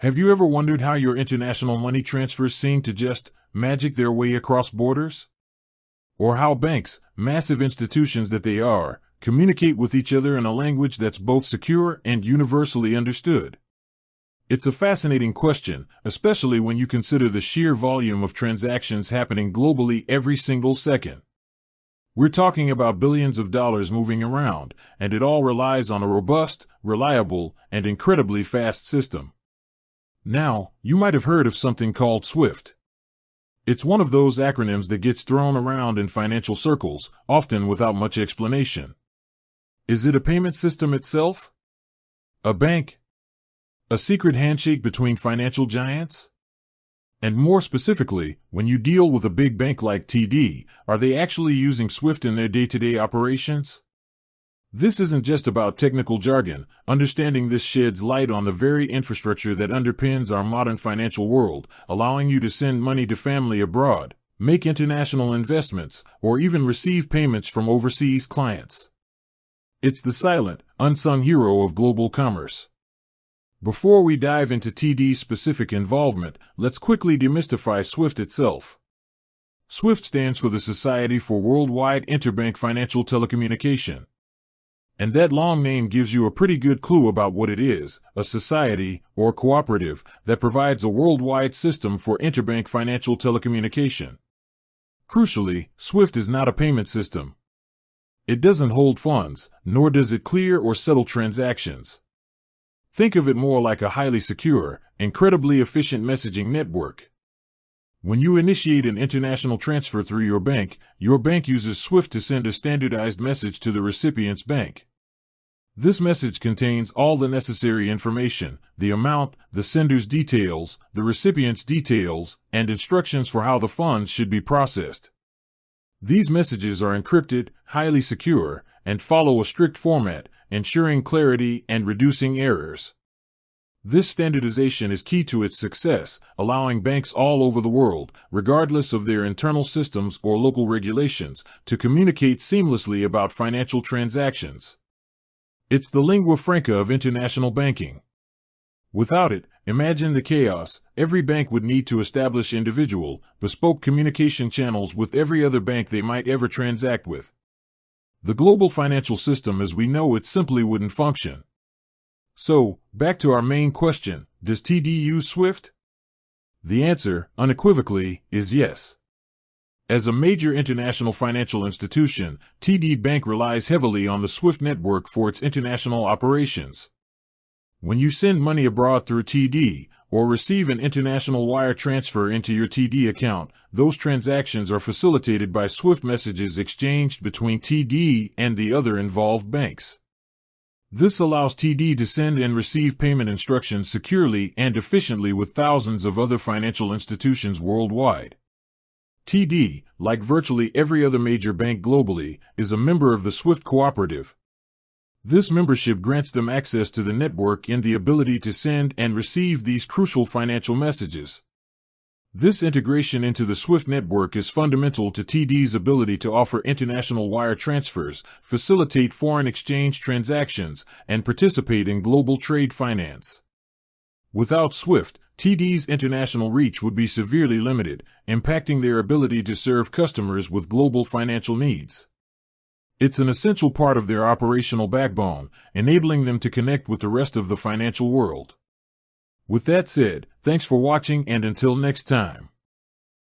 Have you ever wondered how your international money transfers seem to just magic their way across borders? Or how banks, massive institutions that they are, communicate with each other in a language that's both secure and universally understood? It's a fascinating question, especially when you consider the sheer volume of transactions happening globally every single second. We're talking about billions of dollars moving around, and it all relies on a robust, reliable, and incredibly fast system. Now, you might have heard of something called SWIFT. It's one of those acronyms that gets thrown around in financial circles, often without much explanation. Is it a payment system itself? A bank? A secret handshake between financial giants? And more specifically, when you deal with a big bank like TD, are they actually using SWIFT in their day-to-day operations? This isn't just about technical jargon. Understanding this sheds light on the very infrastructure that underpins our modern financial world, allowing you to send money to family abroad, make international investments, or even receive payments from overseas clients. It's the silent, unsung hero of global commerce. Before we dive into TD's specific involvement, let's quickly demystify SWIFT itself. SWIFT stands for the Society for Worldwide Interbank Financial Telecommunication. And that long name gives you a pretty good clue about what it is: a society, or cooperative, that provides a worldwide system for interbank financial telecommunication. Crucially, SWIFT is not a payment system. It doesn't hold funds, nor does it clear or settle transactions. Think of it more like a highly secure, incredibly efficient messaging network. When you initiate an international transfer through your bank uses SWIFT to send a standardized message to the recipient's bank. This message contains all the necessary information: the amount, the sender's details, the recipient's details, and instructions for how the funds should be processed. These messages are encrypted, highly secure, and follow a strict format, ensuring clarity and reducing errors. This standardization is key to its success, allowing banks all over the world, regardless of their internal systems or local regulations, to communicate seamlessly about financial transactions. It's the lingua franca of international banking. Without it, imagine the chaos. Every bank would need to establish individual, bespoke communication channels with every other bank they might ever transact with. The global financial system as we know it simply wouldn't function. So, back to our main question: does TD use SWIFT? The answer, unequivocally, is yes. As a major international financial institution, TD Bank relies heavily on the SWIFT network for its international operations. When you send money abroad through TD, or receive an international wire transfer into your TD account, those transactions are facilitated by SWIFT messages exchanged between TD and the other involved banks. This allows TD to send and receive payment instructions securely and efficiently with thousands of other financial institutions worldwide. TD, like virtually every other major bank globally, is a member of the SWIFT cooperative. This membership grants them access to the network and the ability to send and receive these crucial financial messages. This integration into the SWIFT network is fundamental to TD's ability to offer international wire transfers, facilitate foreign exchange transactions, and participate in global trade finance. Without SWIFT, TD's international reach would be severely limited, impacting their ability to serve customers with global financial needs. It's an essential part of their operational backbone, enabling them to connect with the rest of the financial world. With that said, thanks for watching, and until next time.